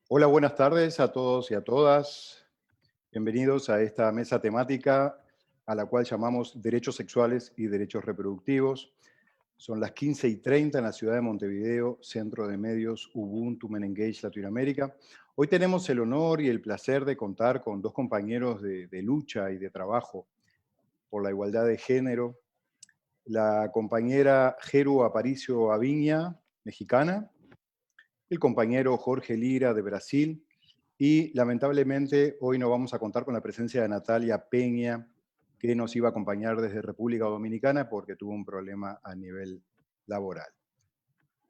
Hola, buenas tardes a todos y a todas. Bienvenidos a esta mesa temática a la cual llamamos Derechos Sexuales y Derechos Reproductivos. Son las 15:30 en la ciudad de Montevideo, Centro de Medios Ubuntu Menengage Latinoamérica. Hoy tenemos el honor y el placer de contar con dos compañeros de lucha y de trabajo por la igualdad de género. La compañera Jeru Aparicio Aviña, mexicana, el compañero Jorge Lira de Brasil. Y lamentablemente hoy no vamos a contar con la presencia de Natalia Peña, que nos iba a acompañar desde República Dominicana porque tuvo un problema a nivel laboral.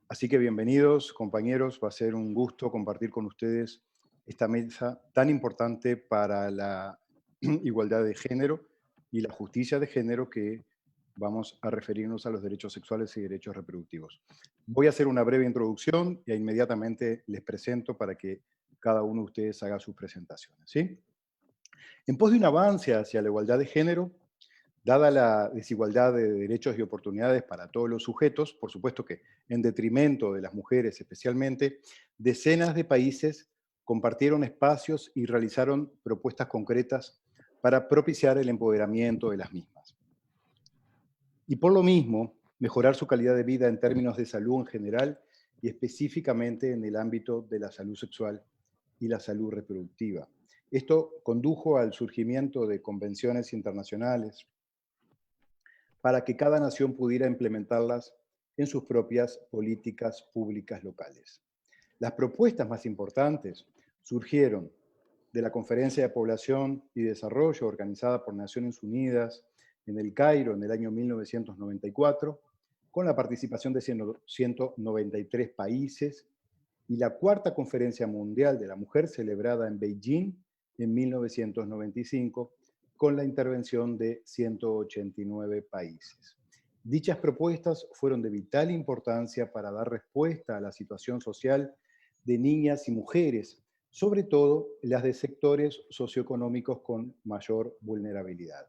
Así que bienvenidos, compañeros. Va a ser un gusto compartir con ustedes esta mesa tan importante para la igualdad de género y la justicia de género, que vamos a referirnos a los derechos sexuales y derechos reproductivos. Voy a hacer una breve introducción e inmediatamente les presento para que cada uno de ustedes haga sus presentaciones, ¿sí? En pos de un avance hacia la igualdad de género, dada la desigualdad de derechos y oportunidades para todos los sujetos, por supuesto que en detrimento de las mujeres especialmente, decenas de países compartieron espacios y realizaron propuestas concretas para propiciar el empoderamiento de las mismas. Y por lo mismo, mejorar su calidad de vida en términos de salud en general y específicamente en el ámbito de la salud sexual y la salud reproductiva. Esto condujo al surgimiento de convenciones internacionales para que cada nación pudiera implementarlas en sus propias políticas públicas locales. Las propuestas más importantes surgieron de la Conferencia de Población y Desarrollo organizada por Naciones Unidas en El Cairo en el año 1994, con la participación de 193 países, y la Cuarta Conferencia Mundial de la Mujer celebrada en Beijing en 1995, con la intervención de 189 países. Dichas propuestas fueron de vital importancia para dar respuesta a la situación social de niñas y mujeres, sobre todo las de sectores socioeconómicos con mayor vulnerabilidad.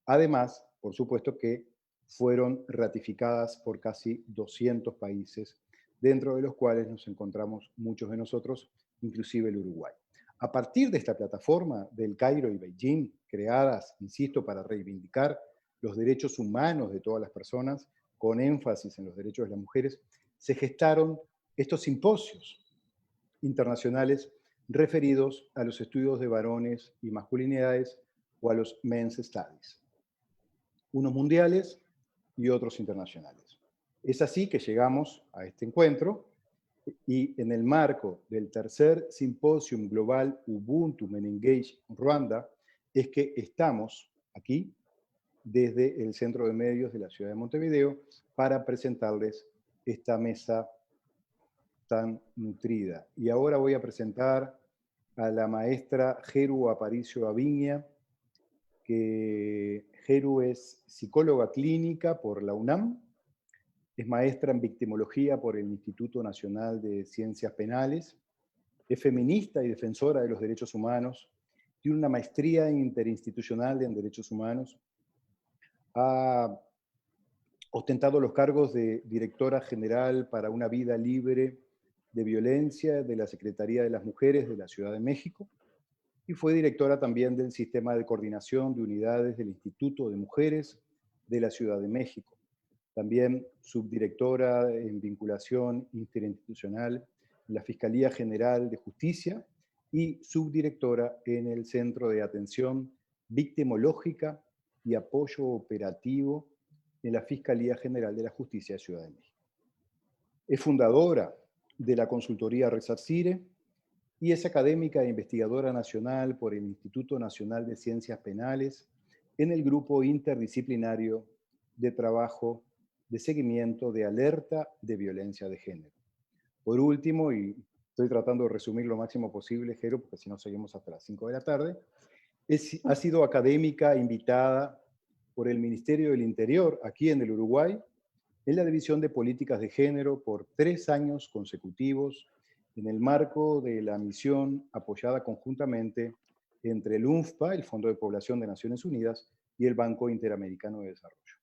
Además, por supuesto que fueron ratificadas por casi 200 países, dentro de los cuales nos encontramos muchos de nosotros, inclusive el Uruguay. A partir de esta plataforma del Cairo y Beijing, creadas, insisto, para reivindicar los derechos humanos de todas las personas, con énfasis en los derechos de las mujeres, se gestaron estos simposios internacionales referidos a los estudios de varones y masculinidades, o a los Men's Studies, unos mundiales y otros internacionales. Es así que llegamos a este encuentro, y en el marco del tercer Simposium Global Ubuntu Menengage Ruanda es que estamos aquí desde el Centro de Medios de la ciudad de Montevideo para presentarles esta mesa tan nutrida. Y ahora voy a presentar a la maestra Jeru Aparicio Aviña, que Jeru es psicóloga clínica por la UNAM, es maestra en victimología por el Instituto Nacional de Ciencias Penales, es feminista y defensora de los derechos humanos, tiene una maestría interinstitucional en derechos humanos, ha ostentado los cargos de directora general para una vida libre de violencia de la Secretaría de las Mujeres de la Ciudad de México, y fue directora también del Sistema de Coordinación de Unidades del Instituto de Mujeres de la Ciudad de México. También subdirectora en vinculación interinstitucional en la Fiscalía General de Justicia y subdirectora en el Centro de Atención Victimológica y Apoyo Operativo en la Fiscalía General de la Justicia de Ciudad de México. Es fundadora de la consultoría Resarcire y es académica e investigadora nacional por el Instituto Nacional de Ciencias Penales en el Grupo Interdisciplinario de Trabajo de Seguimiento de Alerta de Violencia de Género. Por último, y estoy tratando de resumir lo máximo posible, Jero, porque si no seguimos hasta las 5 de la tarde, ha sido académica invitada por el Ministerio del Interior aquí en el Uruguay en la División de Políticas de Género por 3 años consecutivos, en el marco de la misión apoyada conjuntamente entre el UNFPA, el Fondo de Población de Naciones Unidas, y el Banco Interamericano de Desarrollo.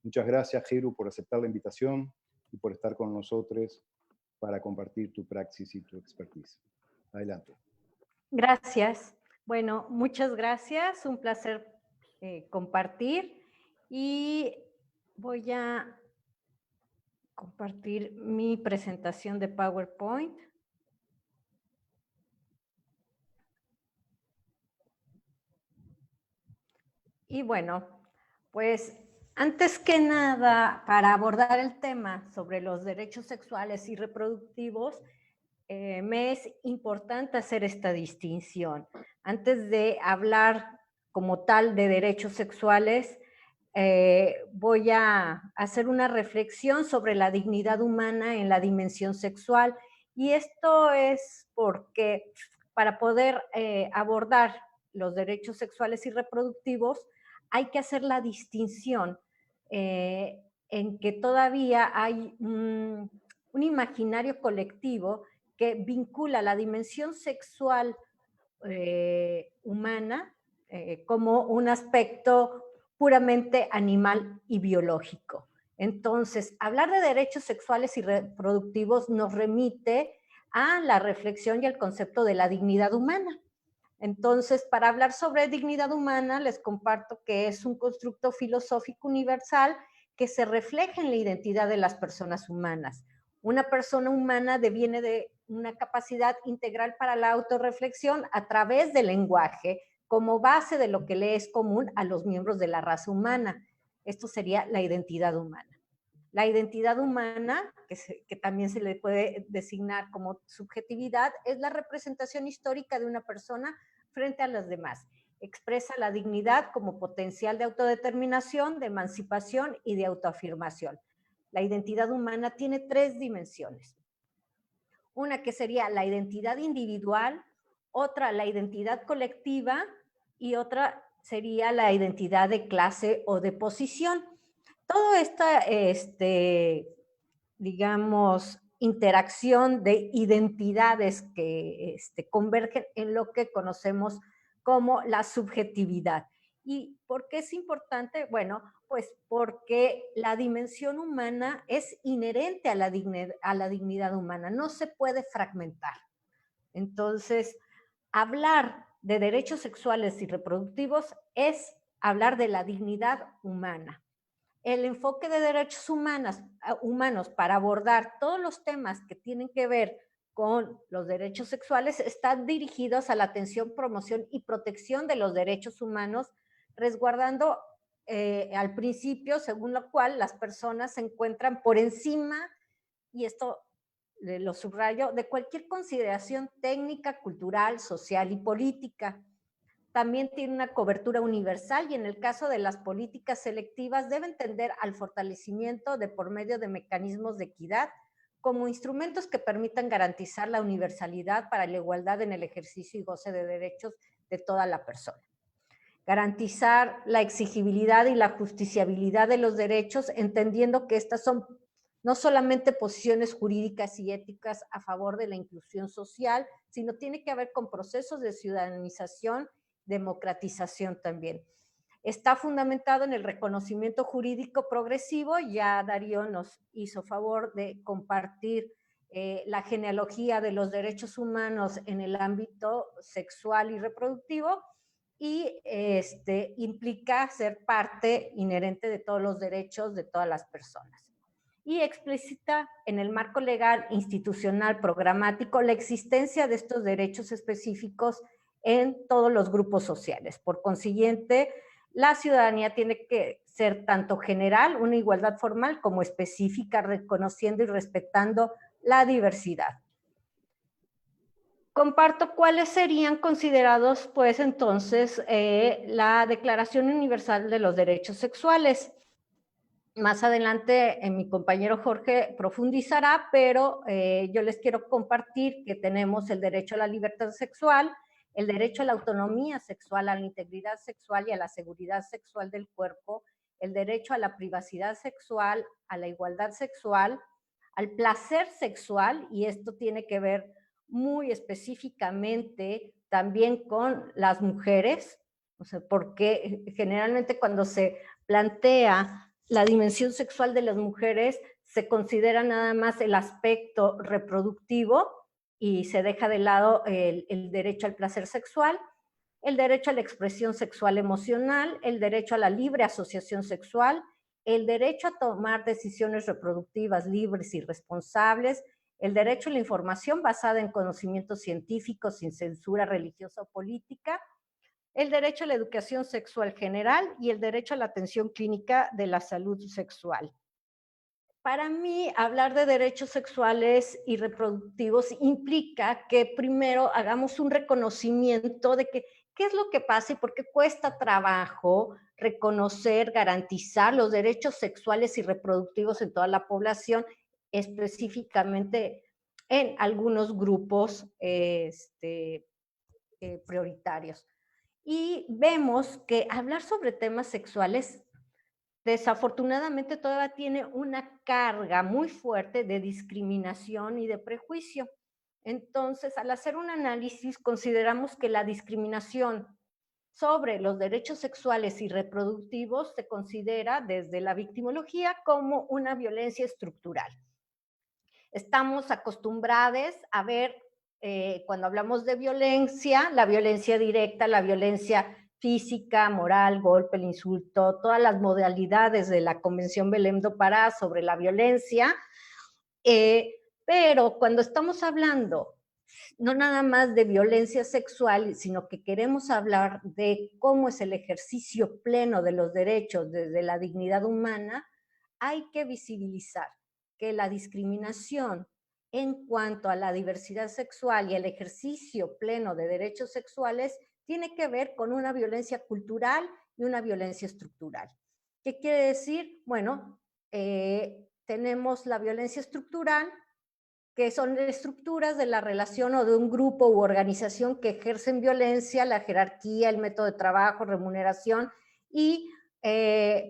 Muchas gracias, Jeru, por aceptar la invitación y por estar con nosotros para compartir tu praxis y tu expertise. Adelante. Gracias. Bueno, muchas gracias. Un placer compartir. Y voy a compartir mi presentación de PowerPoint. Y bueno, pues antes que nada, para abordar el tema sobre los derechos sexuales y reproductivos, me es importante hacer esta distinción. Antes de hablar como tal de derechos sexuales, voy a hacer una reflexión sobre la dignidad humana en la dimensión sexual. Y esto es porque para poder abordar los derechos sexuales y reproductivos, hay que hacer la distinción en que todavía hay un imaginario colectivo que vincula la dimensión sexual humana como un aspecto puramente animal y biológico. Entonces, hablar de derechos sexuales y reproductivos nos remite a la reflexión y al concepto de la dignidad humana. Entonces, para hablar sobre dignidad humana, les comparto que es un constructo filosófico universal que se refleja en la identidad de las personas humanas. Una persona humana deviene de una capacidad integral para la autorreflexión a través del lenguaje, como base de lo que le es común a los miembros de la raza humana. Esto sería la identidad humana. La identidad humana, que también se le puede designar como subjetividad, es la representación histórica de una persona frente a las demás. Expresa la dignidad como potencial de autodeterminación, de emancipación y de autoafirmación. La identidad humana tiene tres dimensiones. Una que sería la identidad individual, otra la identidad colectiva y otra sería la identidad de clase o de posición. Toda esta, digamos, interacción de identidades que convergen en lo que conocemos como la subjetividad. ¿Y por qué es importante? Bueno, pues porque la dimensión humana es inherente a la dignidad humana, no se puede fragmentar. Entonces, hablar de derechos sexuales y reproductivos es hablar de la dignidad humana. El enfoque de derechos humanos para abordar todos los temas que tienen que ver con los derechos sexuales están dirigidos a la atención, promoción y protección de los derechos humanos, resguardando al principio, según lo cual las personas se encuentran por encima, y esto lo subrayo, de cualquier consideración técnica, cultural, social y política. También tiene una cobertura universal y en el caso de las políticas selectivas deben tender al fortalecimiento de por medio de mecanismos de equidad como instrumentos que permitan garantizar la universalidad para la igualdad en el ejercicio y goce de derechos de toda la persona. Garantizar la exigibilidad y la justiciabilidad de los derechos, entendiendo que estas son no solamente posiciones jurídicas y éticas a favor de la inclusión social, sino tiene que ver con procesos de ciudadanización, democratización también. Está fundamentado en el reconocimiento jurídico progresivo. Ya Darío nos hizo favor de compartir la genealogía de los derechos humanos en el ámbito sexual y reproductivo, y implica ser parte inherente de todos los derechos de todas las personas. Y explícita en el marco legal, institucional, programático, la existencia de estos derechos específicos en todos los grupos sociales. Por consiguiente, la ciudadanía tiene que ser tanto general, una igualdad formal, como específica, reconociendo y respetando la diversidad. Comparto cuáles serían considerados, pues, entonces, la Declaración Universal de los Derechos Sexuales. Más adelante mi compañero Jorge profundizará, pero yo les quiero compartir que tenemos el derecho a la libertad sexual, el derecho a la autonomía sexual, a la integridad sexual y a la seguridad sexual del cuerpo, el derecho a la privacidad sexual, a la igualdad sexual, al placer sexual, y esto tiene que ver muy específicamente también con las mujeres, o sea, porque generalmente cuando se plantea la dimensión sexual de las mujeres se considera nada más el aspecto reproductivo, y se deja de lado el derecho al placer sexual, el derecho a la expresión sexual emocional, el derecho a la libre asociación sexual, el derecho a tomar decisiones reproductivas libres y responsables, el derecho a la información basada en conocimientos científicos sin censura religiosa o política, el derecho a la educación sexual general y el derecho a la atención clínica de la salud sexual. Para mí, hablar de derechos sexuales y reproductivos implica que primero hagamos un reconocimiento de que qué es lo que pasa y por qué cuesta trabajo reconocer, garantizar los derechos sexuales y reproductivos en toda la población, específicamente en algunos grupos prioritarios. Y vemos que hablar sobre temas sexuales desafortunadamente todavía tiene una carga muy fuerte de discriminación y de prejuicio. Entonces, al hacer un análisis, consideramos que la discriminación sobre los derechos sexuales y reproductivos se considera desde la victimología como una violencia estructural. Estamos acostumbrados a ver, cuando hablamos de violencia, la violencia directa, la violencia física, moral, golpe, el insulto, todas las modalidades de la Convención Belém do Pará sobre la violencia, pero cuando estamos hablando no nada más de violencia sexual, sino que queremos hablar de cómo es el ejercicio pleno de los derechos desde la dignidad humana, hay que visibilizar que la discriminación en cuanto a la diversidad sexual y el ejercicio pleno de derechos sexuales tiene que ver con una violencia cultural y una violencia estructural. ¿Qué quiere decir? Bueno, tenemos la violencia estructural, que son estructuras de la relación o de un grupo u organización que ejercen violencia, la jerarquía, el método de trabajo, remuneración, y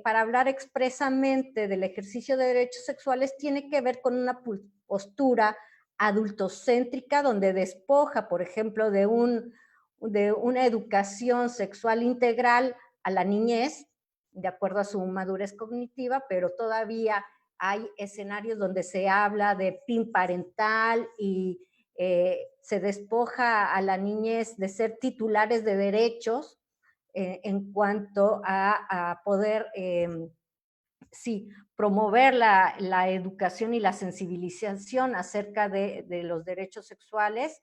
para hablar expresamente del ejercicio de derechos sexuales tiene que ver con una postura adultocéntrica donde despoja, por ejemplo, de una educación sexual integral a la niñez, de acuerdo a su madurez cognitiva, pero todavía hay escenarios donde se habla de PIN parental y se despoja a la niñez de ser titulares de derechos en cuanto a poder, sí, promover la educación y la sensibilización acerca de los derechos sexuales.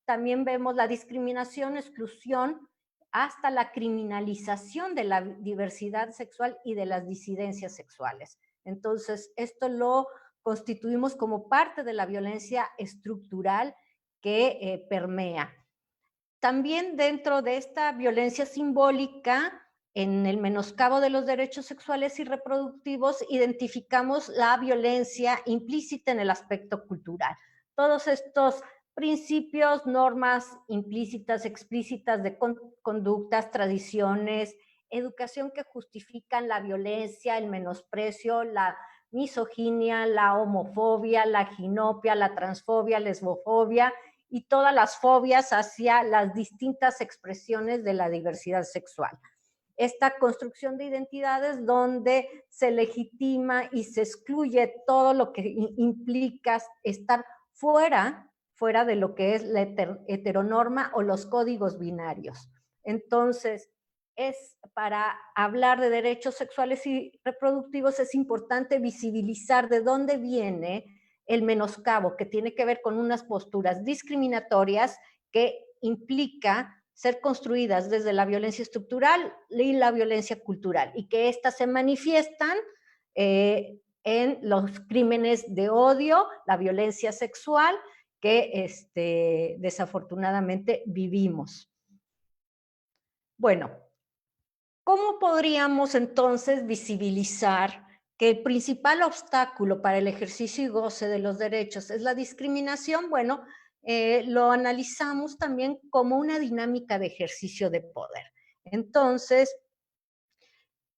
También vemos la discriminación, exclusión, hasta la criminalización de la diversidad sexual y de las disidencias sexuales. Entonces, esto lo constituimos como parte de la violencia estructural que permea. También dentro de esta violencia simbólica, en el menoscabo de los derechos sexuales y reproductivos, identificamos la violencia implícita en el aspecto cultural. Todos estos principios, normas implícitas, explícitas de conductas, tradiciones, educación que justifican la violencia, el menosprecio, la misoginia, la homofobia, la ginopia, la transfobia, lesbofobia y todas las fobias hacia las distintas expresiones de la diversidad sexual. Esta construcción de identidades donde se legitima y se excluye todo lo que implica estar fuera de lo que es la heteronorma o los códigos binarios. Entonces, para hablar de derechos sexuales y reproductivos es importante visibilizar de dónde viene el menoscabo, que tiene que ver con unas posturas discriminatorias que implica ser construidas desde la violencia estructural y la violencia cultural, y que éstas se manifiestan en los crímenes de odio, la violencia sexual que desafortunadamente vivimos. Bueno, ¿cómo podríamos entonces visibilizar que el principal obstáculo para el ejercicio y goce de los derechos es la discriminación? Bueno, lo analizamos también como una dinámica de ejercicio de poder. Entonces,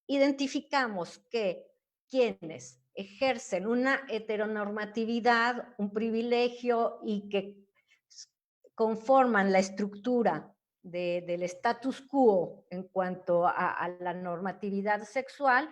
identificamos que quienes ejercen una heteronormatividad, un privilegio y que conforman la estructura del status quo en cuanto a la normatividad sexual,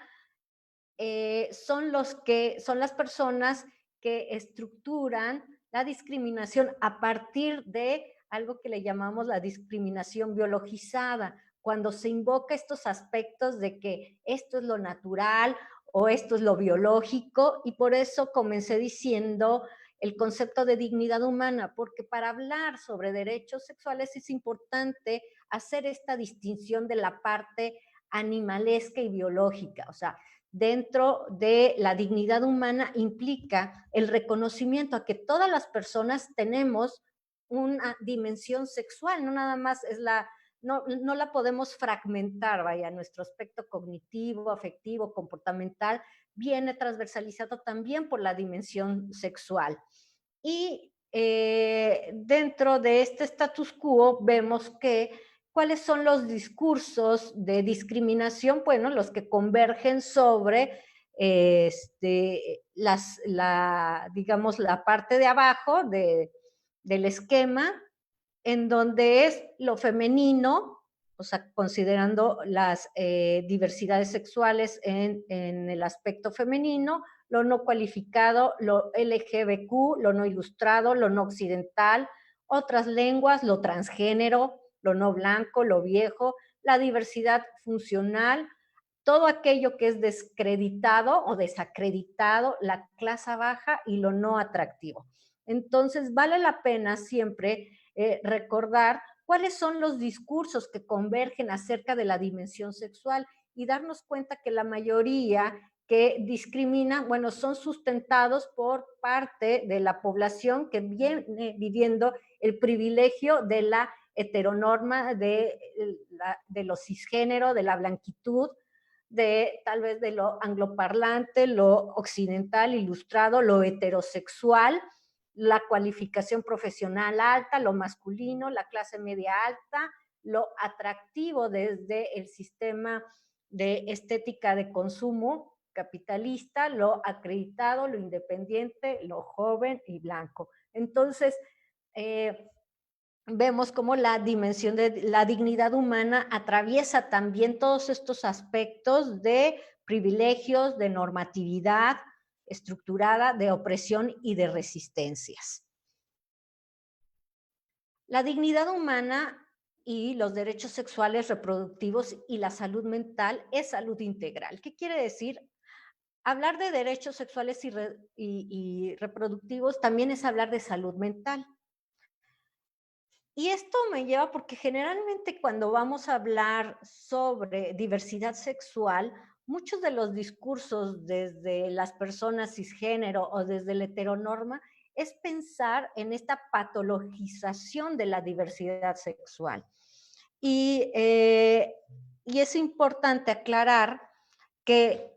son las personas que estructuran la discriminación a partir de algo que le llamamos la discriminación biologizada, cuando se invoca estos aspectos de que esto es lo natural o esto es lo biológico, y por eso comencé diciendo el concepto de dignidad humana, porque para hablar sobre derechos sexuales es importante hacer esta distinción de la parte animalesca y biológica. O sea, dentro de la dignidad humana implica el reconocimiento a que todas las personas tenemos una dimensión sexual, no nada más es no la podemos fragmentar, vaya, nuestro aspecto cognitivo, afectivo, comportamental, viene transversalizado también por la dimensión sexual. Y dentro de este status quo vemos que cuáles son los discursos de discriminación, bueno, los que convergen sobre digamos, la parte de abajo del esquema, en donde es lo femenino, o sea, considerando las diversidades sexuales en el aspecto femenino, lo no cualificado, lo LGBTQ, lo no ilustrado, lo no occidental, otras lenguas, lo transgénero, lo no blanco, lo viejo, la diversidad funcional, todo aquello que es descreditado o desacreditado, la clase baja y lo no atractivo. Entonces, vale la pena siempre recordar cuáles son los discursos que convergen acerca de la dimensión sexual y darnos cuenta que la mayoría que discriminan, bueno, son sustentados por parte de la población que viene viviendo el privilegio de la heteronorma, de lo cisgénero, de la blanquitud, de tal vez de lo angloparlante, lo occidental, ilustrado, lo heterosexual, la cualificación profesional alta, lo masculino, la clase media alta, lo atractivo desde el sistema de estética de consumo capitalista, lo acreditado, lo independiente, lo joven y blanco. Entonces, vemos cómo la dimensión de la dignidad humana atraviesa también todos estos aspectos de privilegios, de normatividad estructurada, de opresión y de resistencias. La dignidad humana y los derechos sexuales reproductivos y la salud mental es salud integral. ¿Qué quiere decir? Hablar de derechos sexuales y reproductivos también es hablar de salud mental. Y esto me lleva porque generalmente cuando vamos a hablar sobre diversidad sexual, muchos de los discursos desde las personas cisgénero o desde la heteronorma es pensar en esta patologización de la diversidad sexual. Y es importante aclarar que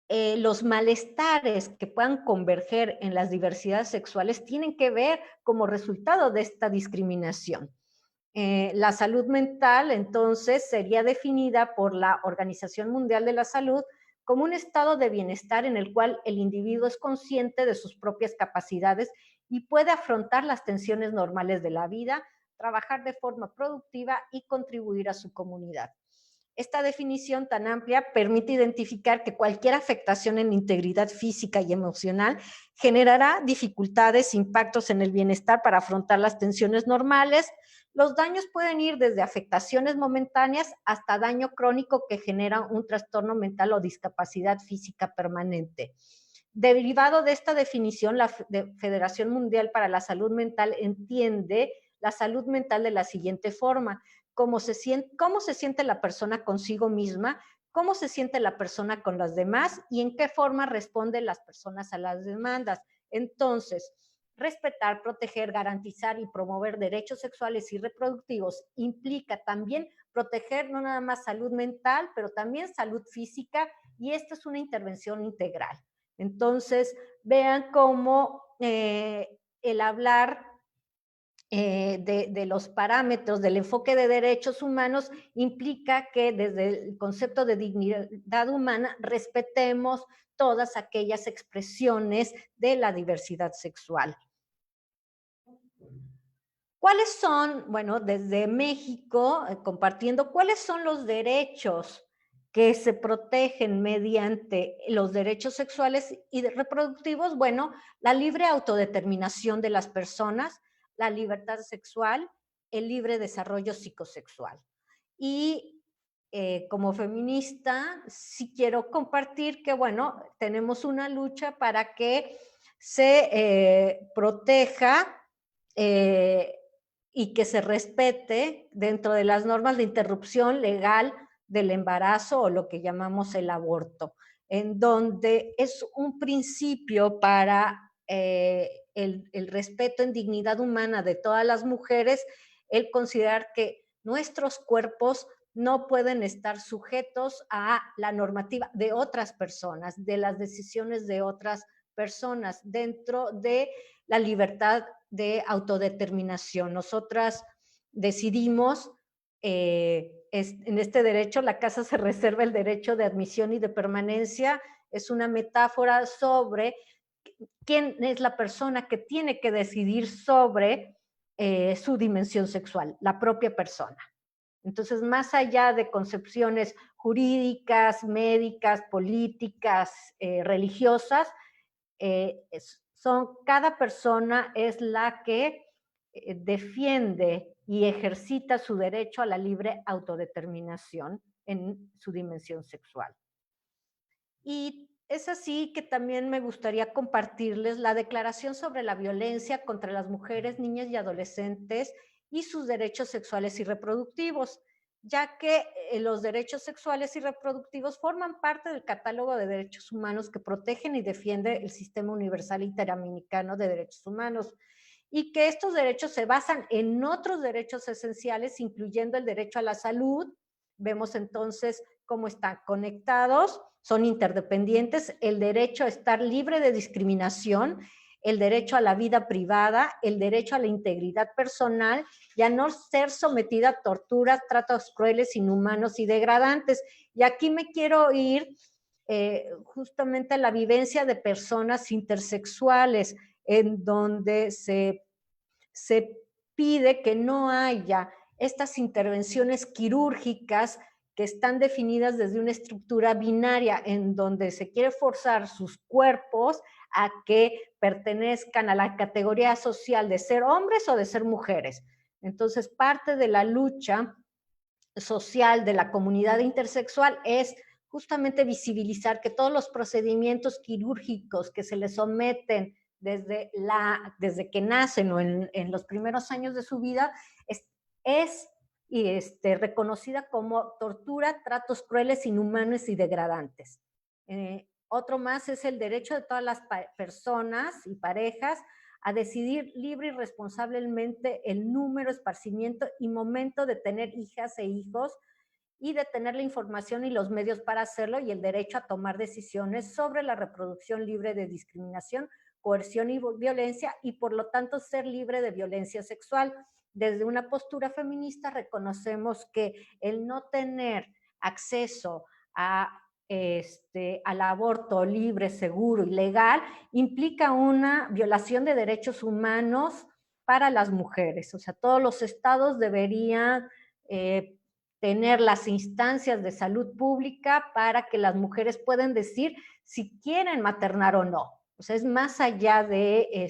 los malestares que puedan converger en las diversidades sexuales tienen que ver como resultado de esta discriminación. La salud mental, entonces, sería definida por la Organización Mundial de la Salud como un estado de bienestar en el cual el individuo es consciente de sus propias capacidades y puede afrontar las tensiones normales de la vida, trabajar de forma productiva y contribuir a su comunidad. Esta definición tan amplia permite identificar que cualquier afectación en la integridad física y emocional generará dificultades, impactos en el bienestar para afrontar las tensiones normales. Los daños pueden ir desde afectaciones momentáneas hasta daño crónico que genera un trastorno mental o discapacidad física permanente. Derivado de esta definición, la Federación Mundial para la Salud Mental entiende la salud mental de la siguiente forma: cómo se siente la persona consigo misma, cómo se siente la persona con las demás y en qué forma responden las personas a las demandas. Entonces, respetar, proteger, garantizar y promover derechos sexuales y reproductivos implica también proteger no nada más salud mental, pero también salud física, y esta es una intervención integral. Entonces, vean cómo el hablar de los parámetros del enfoque de derechos humanos implica que desde el concepto de dignidad humana respetemos todas aquellas expresiones de la diversidad sexual. ¿Cuáles son, bueno, desde México, compartiendo, cuáles son los derechos que se protegen mediante los derechos sexuales y reproductivos, bueno, la libre autodeterminación de las personas, la libertad sexual, el libre desarrollo psicosexual. Y como feminista, sí quiero compartir que, bueno, tenemos una lucha para que se proteja y que se respete dentro de las normas de interrupción legal del embarazo o lo que llamamos el aborto, en donde es un principio para el respeto en dignidad humana de todas las mujeres, el considerar que nuestros cuerpos no pueden estar sujetos a la normativa de otras personas, de las decisiones de otras personas, dentro de la libertad de autodeterminación. Nosotras decidimos, en este derecho, la casa se reserva el derecho de admisión y de permanencia, es una metáfora sobre quién es la persona que tiene que decidir sobre su dimensión sexual, la propia persona. Entonces, más allá de concepciones jurídicas, médicas, políticas, religiosas, cada persona es la que defiende y ejercita su derecho a la libre autodeterminación en su dimensión sexual. Y es así que también me gustaría compartirles la Declaración sobre la Violencia contra las Mujeres, Niñas y Adolescentes y sus derechos sexuales y reproductivos, ya que los derechos sexuales y reproductivos forman parte del catálogo de derechos humanos que protegen y defiende el Sistema Universal Interamericano de Derechos Humanos, y que estos derechos se basan en otros derechos esenciales, incluyendo el derecho a la salud. Vemos entonces cómo están conectados, son interdependientes, el derecho a estar libre de discriminación, el derecho a la vida privada, el derecho a la integridad personal y a no ser sometida a torturas, tratos crueles, inhumanos y degradantes. Y aquí me quiero ir justamente a la vivencia de personas intersexuales, en donde se pide que no haya estas intervenciones quirúrgicas que están definidas desde una estructura binaria, en donde se quiere forzar sus cuerpos a que pertenezcan a la categoría social de ser hombres o de ser mujeres. Entonces, parte de la lucha social de la comunidad intersexual es justamente visibilizar que todos los procedimientos quirúrgicos que se les someten desde que nacen o en los primeros años de su vida es reconocida como tortura, tratos crueles, inhumanos y degradantes. Otro más es el derecho de todas las personas y parejas a decidir libre y responsablemente el número, esparcimiento y momento de tener hijas e hijos, y de tener la información y los medios para hacerlo, y el derecho a tomar decisiones sobre la reproducción libre de discriminación, coerción y violencia, y por lo tanto ser libre de violencia sexual. Desde una postura feminista reconocemos que el no tener acceso al aborto libre, seguro y legal implica una violación de derechos humanos para las mujeres. O sea, todos los estados deberían tener las instancias de salud pública para que las mujeres puedan decir si quieren maternar o no. O sea, es más allá de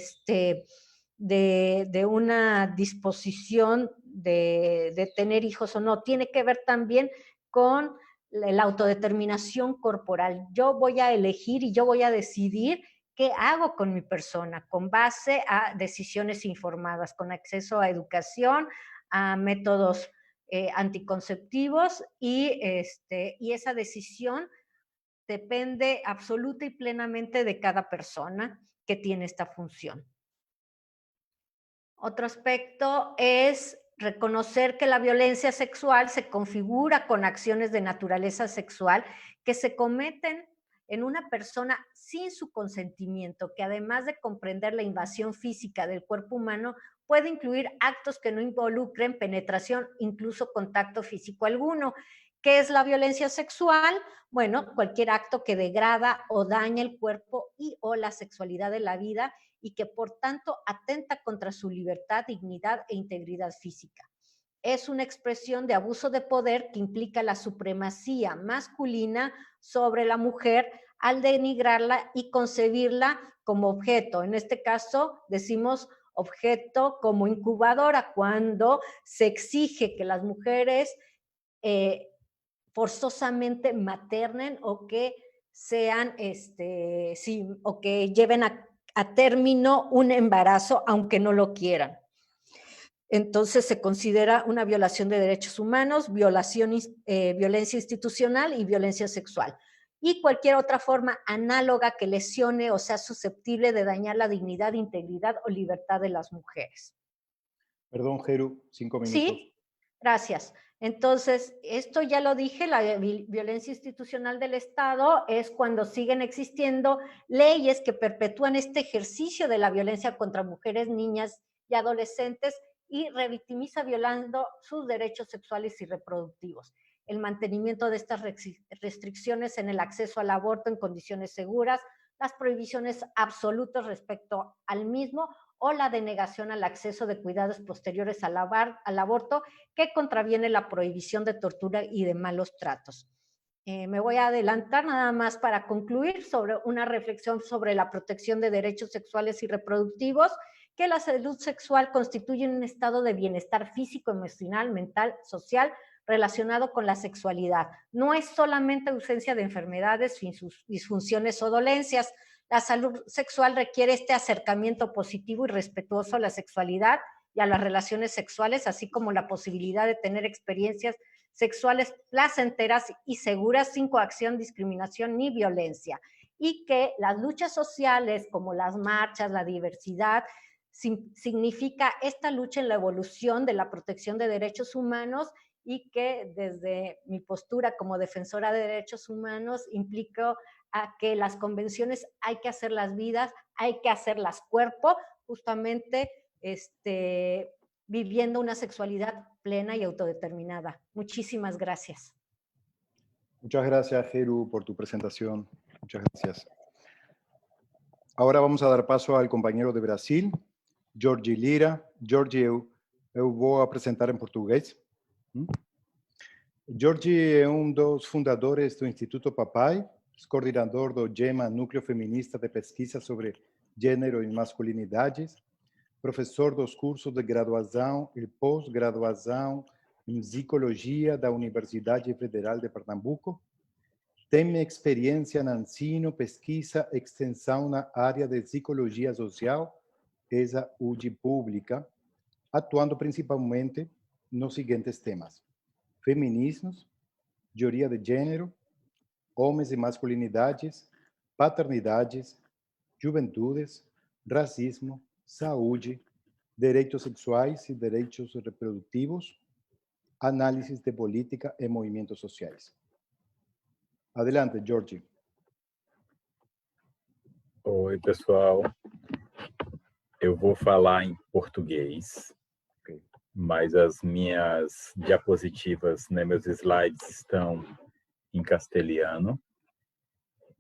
una disposición de tener hijos o no. Tiene que ver también con la autodeterminación corporal. Yo voy a elegir y yo voy a decidir qué hago con mi persona, con base a decisiones informadas, con acceso a educación, a métodos anticonceptivos, y esa decisión depende absoluta y plenamente de cada persona que tiene esta función. Otro aspecto es reconocer que la violencia sexual se configura con acciones de naturaleza sexual que se cometen en una persona sin su consentimiento, que además de comprender la invasión física del cuerpo humano, puede incluir actos que no involucren penetración, incluso contacto físico alguno. ¿Qué es la violencia sexual? Bueno, cualquier acto que degrada o daña el cuerpo y o la sexualidad de la vida, y que por tanto atenta contra su libertad, dignidad e integridad física. es una expresión de abuso de poder que implica la supremacía masculina sobre la mujer al denigrarla y concebirla como objeto. En este caso, decimos objeto como incubadora, cuando se exige que las mujeres forzosamente maternen o que sean, sí, o que lleven a término un embarazo, aunque no lo quieran. Entonces se considera una violación de derechos humanos, violencia institucional y violencia sexual. Y cualquier otra forma análoga que lesione o sea susceptible de dañar la dignidad, integridad o libertad de las mujeres. Perdón, Geru, 5 minutos. Sí, gracias. Entonces, esto ya lo dije, la violencia institucional del Estado es cuando siguen existiendo leyes que perpetúan este ejercicio de la violencia contra mujeres, niñas y adolescentes y revictimiza violando sus derechos sexuales y reproductivos. El mantenimiento de estas restricciones en el acceso al aborto en condiciones seguras, las prohibiciones absolutas respecto al mismo o la denegación al acceso de cuidados posteriores al aborto que contraviene la prohibición de tortura y de malos tratos. Me voy a adelantar nada más para concluir sobre una reflexión sobre la protección de derechos sexuales y reproductivos, que la salud sexual constituye un estado de bienestar físico, emocional, mental, social, relacionado con la sexualidad. No es solamente ausencia de enfermedades, disfunciones o dolencias. La salud sexual requiere este acercamiento positivo y respetuoso a la sexualidad y a las relaciones sexuales, así como la posibilidad de tener experiencias sexuales placenteras y seguras sin coacción, discriminación ni violencia. Y que las luchas sociales como las marchas, la diversidad, significa esta lucha en la evolución de la protección de derechos humanos y que desde mi postura como defensora de derechos humanos implico a que las convenciones hay que hacerlas vidas, hay que hacerlas cuerpo, justamente viviendo una sexualidad plena y autodeterminada. Muchísimas gracias. Muchas gracias, Geru, por tu presentación. Muchas gracias. Ahora vamos a dar paso al compañero de Brasil, Jorge Lira. Jorge, eu vou apresentar em português. Jorge é dos fundadores do Instituto Papai, coordenador do GEMA, Núcleo Feminista de Pesquisa sobre Gênero e Masculinidades, professor dos cursos de graduação e pós-graduação em Psicologia da Universidade Federal de Pernambuco, tem experiência no ensino, pesquisa e extensão na área de Psicologia Social, essa UG Pública, atuando principalmente nos seguintes temas: feminismos, teoria de gênero, homens e masculinidades, paternidades, juventudes, racismo, saúde, direitos sexuais e direitos reprodutivos, análises de política e movimentos sociais. Adelante, Jorge. Oi, pessoal. Eu vou falar em português, Okay. mas as minhas diapositivas, né, meus slides estão em castelhano.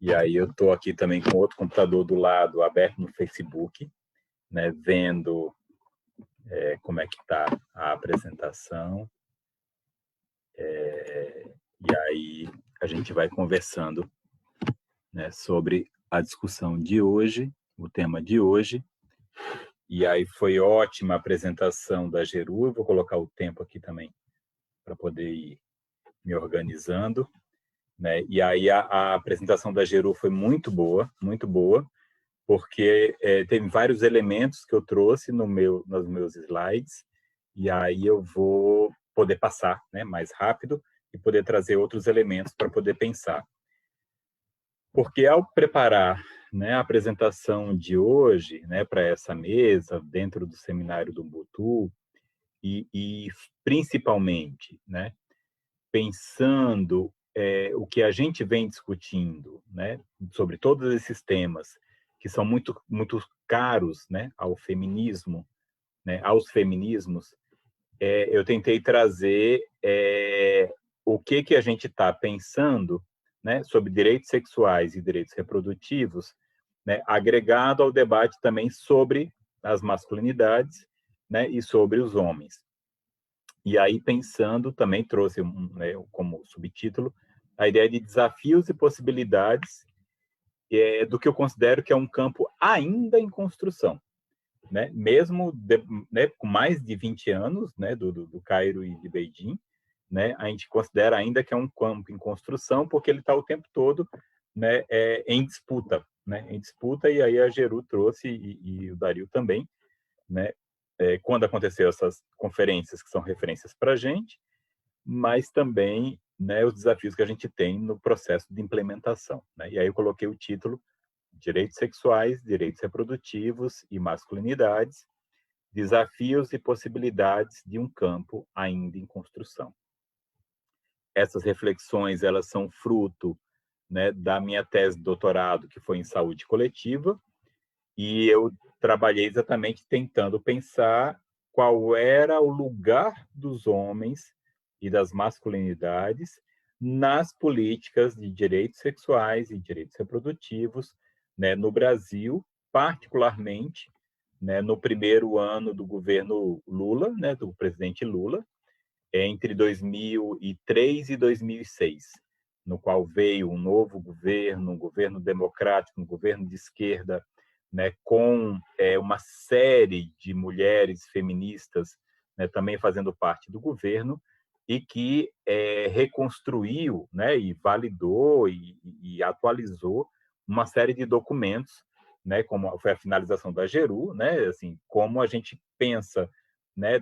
E aí eu estou aqui também com outro computador do lado, aberto no Facebook, né, vendo como é que está a apresentação. E aí a gente vai conversando, né, sobre a discussão de hoje, o tema de hoje. E aí foi ótima a apresentação da Geru. Eu vou colocar o tempo aqui também para poder ir me organizando, né? E aí a apresentação da Geru foi muito boa, porque teve vários elementos que eu trouxe nos meus slides, e aí eu vou poder passar, né, mais rápido e poder trazer outros elementos para poder pensar. Porque ao preparar, né, a apresentação de hoje, né, para essa mesa, dentro do seminário do Ubuntu, e principalmente, né, pensando o que a gente vem discutindo, né, sobre todos esses temas que são muito, muito caros, né, ao feminismo, né, aos feminismos, eu tentei trazer o que a gente está pensando, né, sobre direitos sexuais e direitos reprodutivos, né, agregado ao debate também sobre as masculinidades, né, e sobre os homens. E aí, pensando, também trouxe né, como subtítulo a ideia de desafios e possibilidades do que eu considero que é um campo ainda em construção. Né? Mesmo né, com mais de 20 anos, né, do Cairo e de Beijing, né, a gente considera ainda que é um campo em construção, porque ele está o tempo todo, né, em disputa. Né, em disputa, e aí a Geru trouxe, e o Dario também, né, quando aconteceu essas conferências que são referências para a gente, mas também, né, os desafios que a gente tem no processo de implementação. Né? E aí eu coloquei o título Direitos Sexuais, Direitos Reprodutivos e Masculinidades, Desafios e Possibilidades de um Campo Ainda em Construção. Essas reflexões, elas são fruto, né, da minha tese de doutorado, que foi em saúde coletiva, e eu trabalhei exatamente tentando pensar qual era o lugar dos homens e das masculinidades nas políticas de direitos sexuais e direitos reprodutivos, né, no Brasil, particularmente, né, no primeiro ano do governo Lula, né, do presidente Lula, entre 2003 e 2006, no qual veio um novo governo, um governo democrático, um governo de esquerda, né, com uma série de mulheres feministas, né, também fazendo parte do governo, e que reconstruiu, né, e validou e atualizou uma série de documentos, né, como foi a finalização da Geru, né, assim, como a gente pensa, né,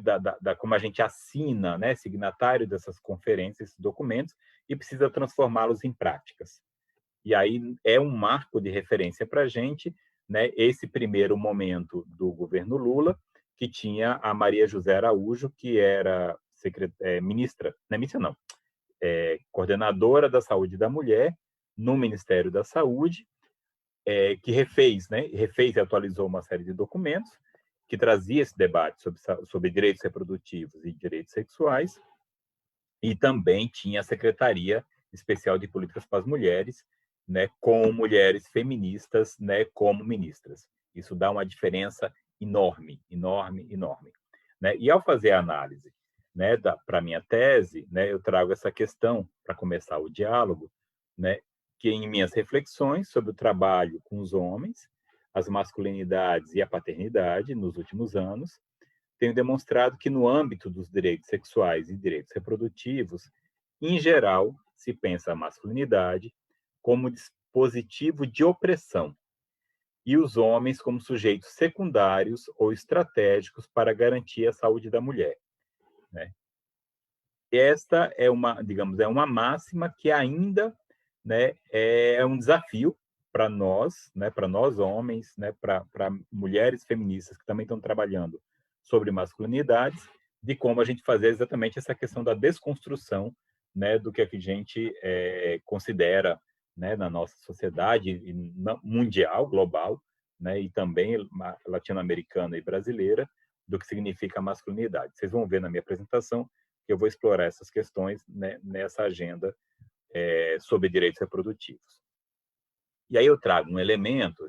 como a gente assina, né, signatário dessas conferências, esses documentos, e precisa transformá-los em práticas. E aí é um marco de referência para a gente, né, esse primeiro momento do governo Lula, que tinha a Maria José Araújo, que era ministra, não é ministra não, coordenadora da saúde da mulher no Ministério da Saúde, que refez e atualizou uma série de documentos que trazia esse debate sobre direitos reprodutivos e direitos sexuais, e também tinha a Secretaria Especial de Políticas para as Mulheres, né, com mulheres feministas, né, como ministras. Isso dá uma diferença enorme, enorme, enorme. Né? E ao fazer a análise, né, para a minha tese, né, eu trago essa questão para começar o diálogo, né, que em minhas reflexões sobre o trabalho com os homens, as masculinidades e a paternidade nos últimos anos, tenho demonstrado que no âmbito dos direitos sexuais e direitos reprodutivos, em geral, se pensa a masculinidade como dispositivo de opressão e os homens como sujeitos secundários ou estratégicos para garantir a saúde da mulher. Né? Esta é digamos, uma máxima que ainda, né, é um desafio para nós, né, para nós homens, né, para mulheres feministas que também estão trabalhando sobre masculinidades, de como a gente fazer exatamente essa questão da desconstrução, né, do que a gente considera, né, na nossa sociedade mundial, global, né, e também latino-americana e brasileira, do que significa a masculinidade. Vocês vão ver na minha apresentação que eu vou explorar essas questões, né, nessa agenda sobre direitos reprodutivos. E aí eu trago um elemento,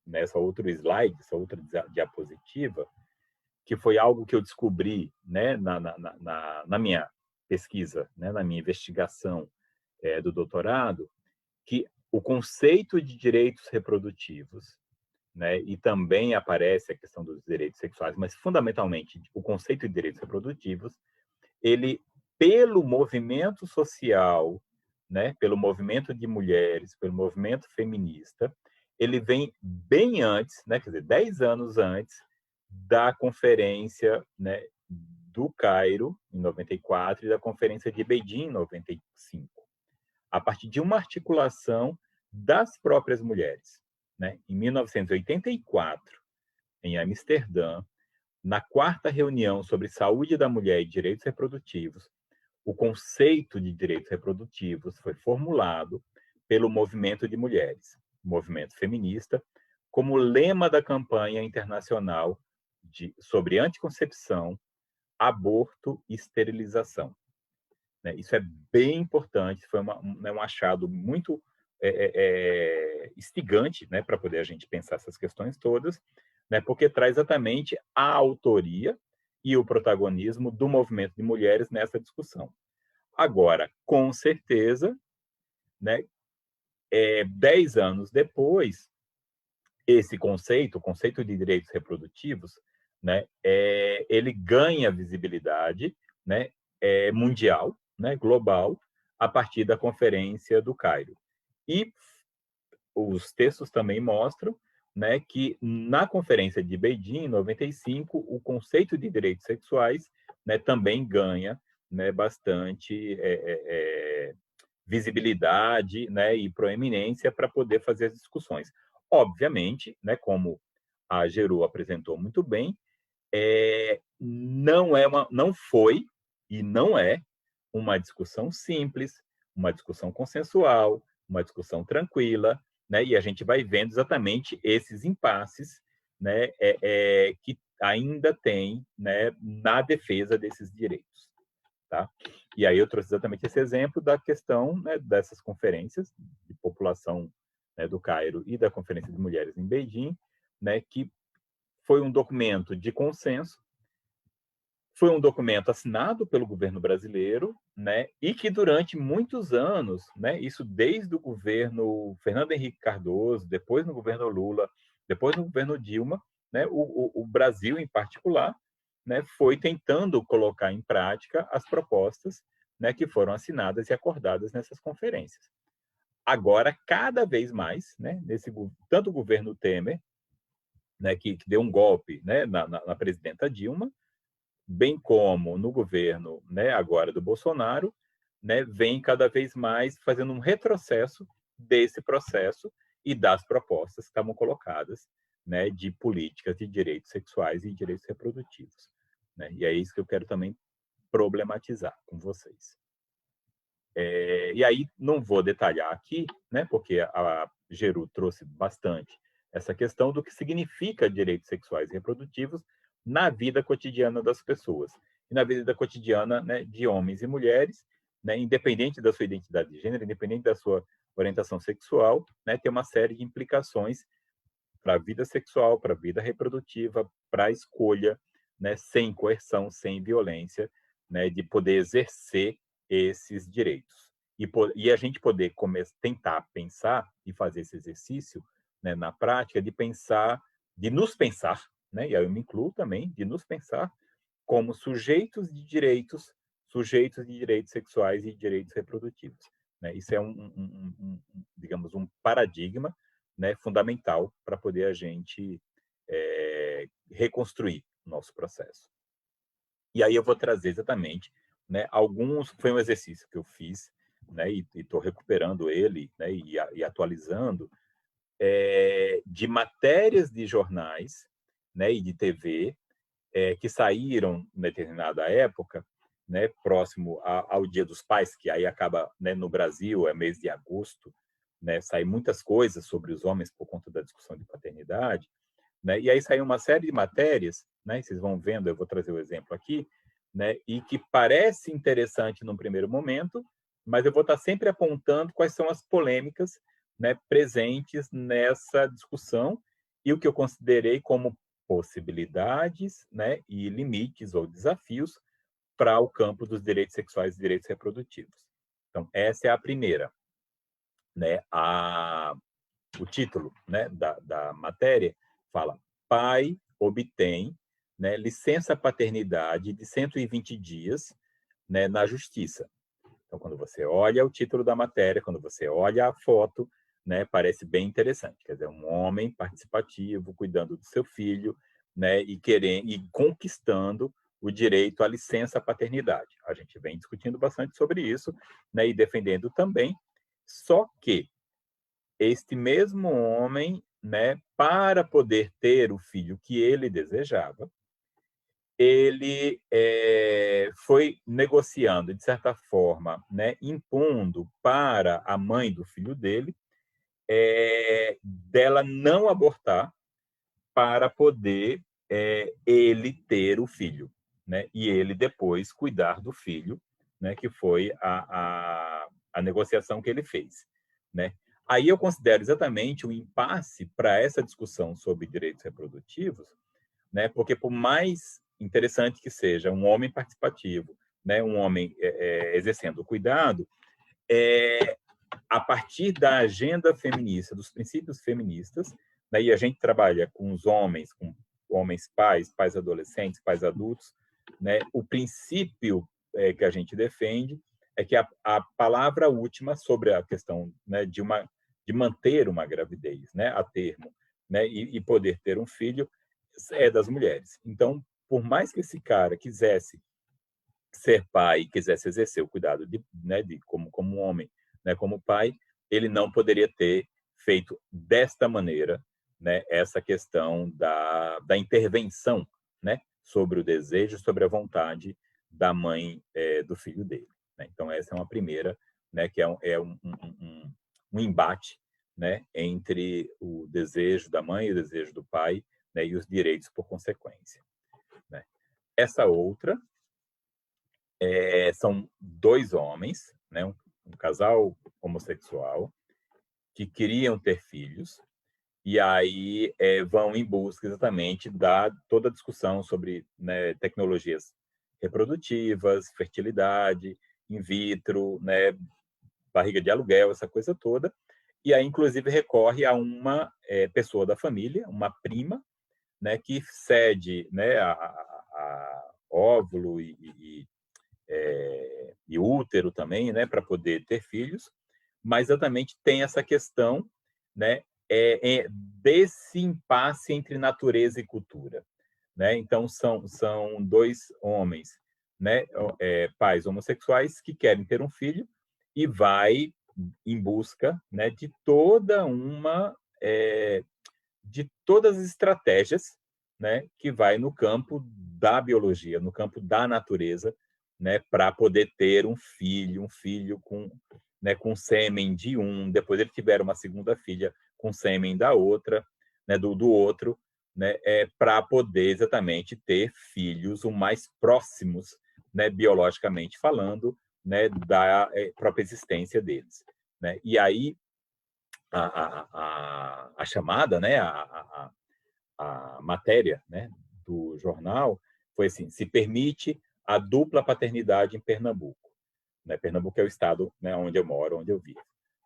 nessa outro slide, essa outra diapositiva, que foi algo que eu descobri, né, na minha pesquisa, né, na minha investigação do doutorado, que o conceito de direitos reprodutivos, né, e também aparece a questão dos direitos sexuais, mas fundamentalmente o conceito de direitos reprodutivos, ele, pelo movimento social, né, pelo movimento de mulheres, pelo movimento feminista, ele vem bem antes, né, quer dizer, 10 anos antes da conferência, né, do Cairo, em 94, e da conferência de Beijing, em 95, a partir de uma articulação das próprias mulheres. Né? Em 1984, em Amsterdã, na 4ª reunião sobre saúde da mulher e direitos reprodutivos, o conceito de direitos reprodutivos foi formulado pelo movimento de mulheres, movimento feminista, como lema da campanha internacional sobre anticoncepção, aborto e esterilização. Isso é bem importante, foi um achado muito instigante, né, para poder a gente pensar essas questões todas, né, porque traz exatamente a autoria e o protagonismo do movimento de mulheres nessa discussão. Agora, com certeza, né, 10 anos depois, esse conceito, o conceito de direitos reprodutivos, né, ele ganha visibilidade, né, mundial, né, global, a partir da Conferência do Cairo. E os textos também mostram, né, que na Conferência de Beijing, em 95, o conceito de direitos sexuais, né, também ganha, né, bastante visibilidade, né, e proeminência para poder fazer as discussões. Obviamente, né, como a Geru apresentou muito bem, não foi e não é uma discussão simples, uma discussão consensual, uma discussão tranquila, né? E a gente vai vendo exatamente esses impasses, né, que ainda tem, né, na defesa desses direitos. Tá? E aí eu trouxe exatamente esse exemplo da questão, né, dessas conferências de população, né, do Cairo e da Conferência de Mulheres em Beijing, né, que foi um documento de consenso, foi um documento assinado pelo governo brasileiro, né, e que durante muitos anos, né, isso desde o governo Fernando Henrique Cardoso, depois no governo Lula, depois no governo Dilma, né, o Brasil em particular, né, foi tentando colocar em prática as propostas, né, que foram assinadas e acordadas nessas conferências. Agora, cada vez mais, né, tanto o governo Temer, né, que deu um golpe, né, na presidenta Dilma, bem como no governo, né, agora do Bolsonaro, né, vem cada vez mais fazendo um retrocesso desse processo e das propostas que estavam colocadas, né, de políticas de direitos sexuais e direitos reprodutivos. Né? E é isso que eu quero também problematizar com vocês. E aí não vou detalhar aqui, né, porque a Geru trouxe bastante essa questão do que significa direitos sexuais e reprodutivos na vida cotidiana das pessoas e na vida cotidiana, né, de homens e mulheres, né, independente da sua identidade de gênero, independente da sua orientação sexual, né, tem uma série de implicações para a vida sexual, para a vida reprodutiva, para a escolha, né, sem coerção, sem violência, né, de poder exercer esses direitos. E a gente poder tentar pensar e fazer esse exercício, né, na prática, de pensar, de nos pensar, né, e aí eu me incluo também, de nos pensar como sujeitos de direitos sexuais e direitos reprodutivos. Né? Isso é digamos, um paradigma, né, fundamental para poder a gente reconstruir o nosso processo. E aí eu vou trazer exatamente, né, foi um exercício que eu fiz, né, e estou recuperando ele, né, e atualizando, de matérias de jornais, né, e de TV, que saíram em determinada época, né, próximo ao Dia dos Pais, que aí acaba, né, no Brasil, é mês de agosto, né, saem muitas coisas sobre os homens por conta da discussão de paternidade, né, e aí saiu uma série de matérias, né, vocês vão vendo, eu vou trazer o exemplo aqui, né, e que parece interessante num primeiro momento, mas eu vou estar sempre apontando quais são as polêmicas, né, presentes nessa discussão e o que eu considerei como possibilidades, né, e limites ou desafios para o campo dos direitos sexuais e direitos reprodutivos. Então, essa é a primeira. Né? O título, né, da matéria fala: pai obtém, né, licença paternidade de 120 dias, né, na justiça. Então, quando você olha o título da matéria, quando você olha a foto, né, parece bem interessante. Quer dizer, um homem participativo, cuidando do seu filho, né, e conquistando o direito à licença paternidade. A gente vem discutindo bastante sobre isso, né, e defendendo também. Só que este mesmo homem, né, para poder ter o filho que ele desejava, ele foi negociando, de certa forma, né, impondo para a mãe do filho dele, dela não abortar para poder ele ter o filho, né, e ele depois cuidar do filho, né, que foi a negociação que ele fez. Né? Aí eu considero exatamente um impasse para essa discussão sobre direitos reprodutivos, né, porque por mais interessante que seja um homem participativo, né, um homem exercendo o cuidado, a partir da agenda feminista, dos princípios feministas, né, e a gente trabalha com os homens, com homens pais, pais adolescentes, pais adultos, né, o princípio que a gente defende é que a palavra última sobre a questão, né, de manter uma gravidez, né, a termo, né, e poder ter um filho, é das mulheres. Então, por mais que esse cara quisesse ser pai, quisesse exercer o cuidado como um homem, né, como pai, ele não poderia ter feito desta maneira, né, essa questão da intervenção, né, sobre o desejo, sobre a vontade da mãe do filho dele. Né? Então, essa é uma primeira, né, que é um embate, né, entre o desejo da mãe e o desejo do pai, né, e os direitos por consequência. Né? Essa outra são dois homens, né, um casal homossexual, que queriam ter filhos, e aí vão em busca exatamente da toda a discussão sobre, né, tecnologias reprodutivas, fertilidade, in vitro, né, barriga de aluguel, essa coisa toda, e aí inclusive recorre a uma pessoa da família, uma prima, né, que cede, né, a óvulo e útero também, né, para poder ter filhos, mas exatamente tem essa questão, né, desse impasse entre natureza e cultura, né? Então são dois homens, né, pais homossexuais que querem ter um filho e vai em busca, né, de todas as estratégias, né, que vai no campo da biologia, no campo da natureza, né, para poder ter um filho com, né, com sêmen de um, depois ele tiver uma segunda filha com sêmen da outra, né, do outro, né, para poder exatamente ter filhos o mais próximos, né, biologicamente falando, né, da própria existência deles. Né? E aí a chamada, né, a matéria, né, do jornal foi assim: se permite a dupla paternidade em Pernambuco. Né? Pernambuco é o estado, né, onde eu moro, onde eu vivo.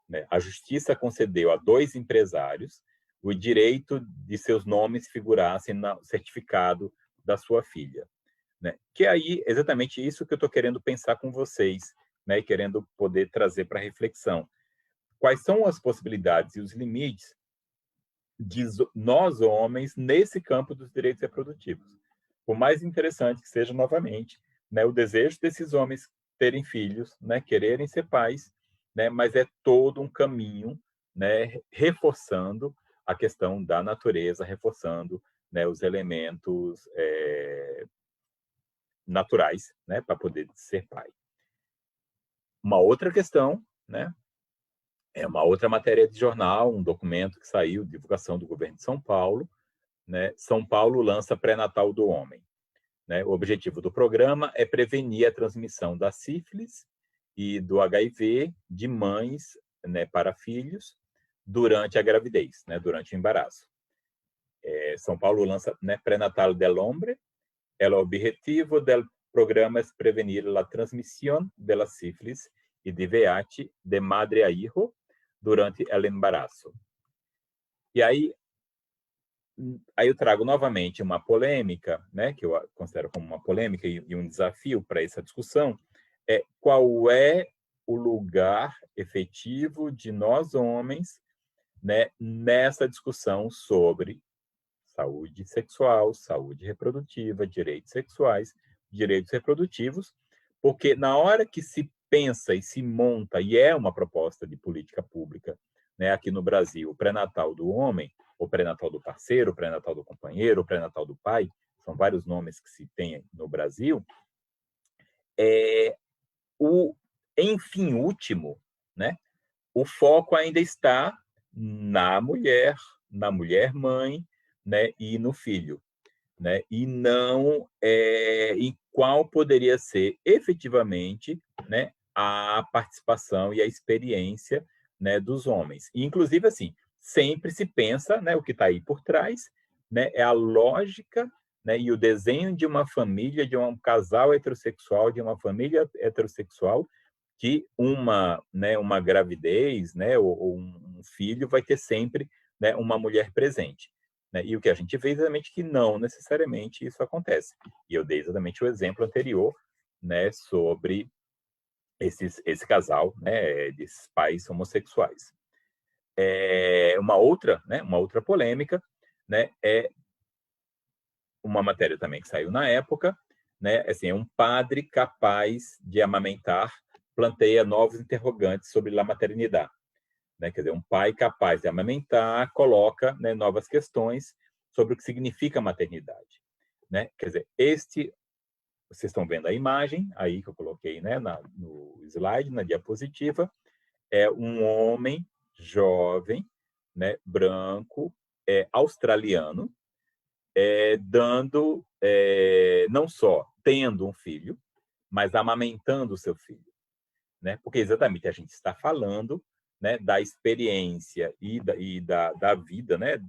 Né? A justiça concedeu a dois empresários o direito de seus nomes figurassem no certificado da sua filha. Né? Que aí exatamente isso que eu estou querendo pensar com vocês, né, e querendo poder trazer para reflexão. Quais são as possibilidades e os limites de nós, homens, nesse campo dos direitos reprodutivos? Por mais interessante que seja, novamente, né, o desejo desses homens terem filhos, né, quererem ser pais, né, mas é todo um caminho, né, reforçando a questão da natureza, reforçando, né, os elementos naturais, né, para poder ser pai. Uma outra questão, né, é uma outra matéria de jornal, um documento que saiu, divulgação do governo de São Paulo, né? São Paulo lança pré-natal do homem. Né? O objetivo do programa é prevenir a transmissão da sífilis e do HIV de mães, né, para filhos durante a gravidez, né, durante o embaraço. São Paulo lança, né, pré-natal del hombre. El objetivo del programa es prevenir la transmisión de la sífilis y de VIH de madre a hijo durante o embaraço. E aí eu trago novamente uma polêmica, né, que eu considero como uma polêmica e um desafio para essa discussão, qual é o lugar efetivo de nós homens, né, nessa discussão sobre saúde sexual, saúde reprodutiva, direitos sexuais, direitos reprodutivos, porque na hora que se pensa e se monta, e é uma proposta de política pública, né, aqui no Brasil, o pré-natal do homem, o pré-natal do parceiro, o pré-natal do companheiro, o pré-natal do pai, são vários nomes que se tem no Brasil, enfim último, né, o foco ainda está na mulher mãe, né, e no filho, né, e não em qual poderia ser efetivamente, né, a participação e a experiência, né, dos homens. E, inclusive, assim, sempre se pensa, né, o que está aí por trás, né, é a lógica, né, e o desenho de uma família, de um casal heterossexual, de uma família heterossexual, que né, uma gravidez, né, ou um filho vai ter sempre, né, uma mulher presente. Né? E o que a gente vê é exatamente que não necessariamente isso acontece. E eu dei exatamente o exemplo anterior, né, sobre esse casal, né, desses pais homossexuais. Uma outra polêmica, né, é uma matéria também que saiu na época, né, assim, um padre capaz de amamentar planteia novos interrogantes sobre a maternidade. Né? Quer dizer, um pai capaz de amamentar coloca, né, novas questões sobre o que significa maternidade. Né? Quer dizer, vocês estão vendo a imagem aí que eu coloquei, né, no slide, na diapositiva, é um homem jovem, né, branco, australiano, não só tendo um filho, mas amamentando o seu filho. Né? Porque exatamente a gente está falando, né, da experiência da vida, né,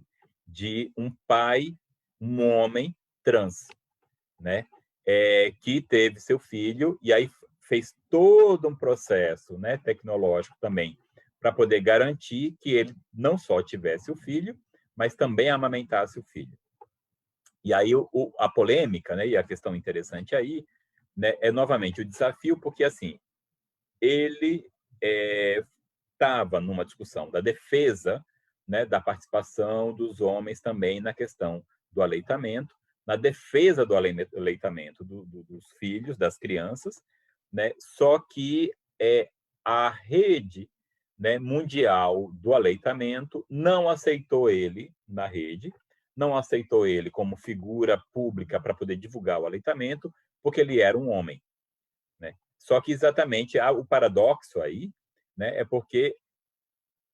de um pai, um homem trans, né, que teve seu filho e aí fez todo um processo, né, tecnológico também para poder garantir que ele não só tivesse o filho, mas também amamentasse o filho. E aí a polêmica, né, e a questão interessante aí, né, é novamente o desafio, porque assim ele estava numa discussão da defesa, né, da participação dos homens também na questão do aleitamento, na defesa do aleitamento dos filhos, das crianças, né? Só que a rede, né, mundial do aleitamento não aceitou ele na rede, não aceitou ele como figura pública para poder divulgar o aleitamento, porque ele era um homem. Né? Só que exatamente o paradoxo aí, né, é porque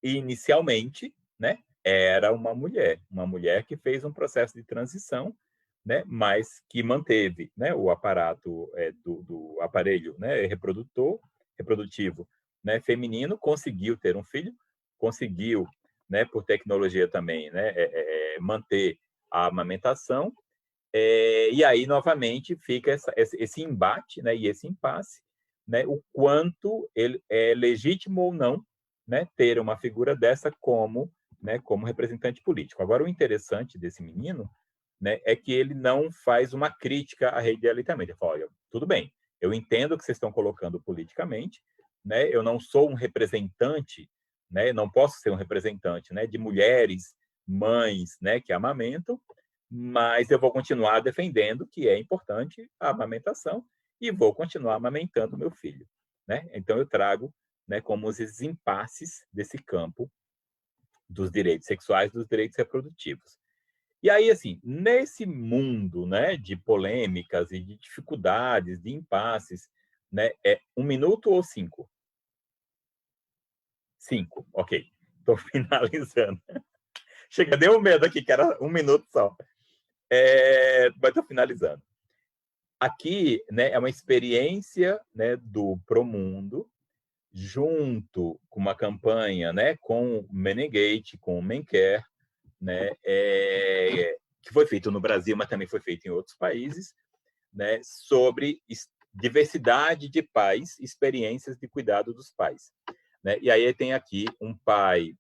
inicialmente, né, era uma mulher que fez um processo de transição, né, mas que manteve, né, o aparato do aparelho, né, reprodutivo, né, feminino, conseguiu ter um filho, conseguiu, né, por tecnologia também, né, manter a amamentação. E aí, novamente, fica esse embate, né, e esse impasse, né, o quanto ele é legítimo ou não, né, ter uma figura dessa como, né, como representante político. Agora, o interessante desse menino, né, é que ele não faz uma crítica à rede de aleitamento. Ele fala, olha, tudo bem, eu entendo o que vocês estão colocando politicamente, né, eu não sou um representante, né, não posso ser um representante, né, de mulheres, mães, né, que amamentam, mas eu vou continuar defendendo que é importante a amamentação e vou continuar amamentando meu filho. Né? Então, eu trago, né, como esses impasses desse campo dos direitos sexuais, dos direitos reprodutivos. E aí, assim, nesse mundo, né, de polêmicas e de dificuldades, de impasses, né, 1 minuto ou 5? 5, ok. Estou finalizando. Chega, deu um medo aqui, que era 1 minuto só. Mas estou finalizando. Aqui, né, é uma experiência, né, do Promundo, junto com uma campanha, né, com o Menegate, com o Menquer, né, que foi feito no Brasil, mas também foi feito em outros países, né, sobre diversidade de pais, experiências de cuidado dos pais. Né? E aí tem aqui um pai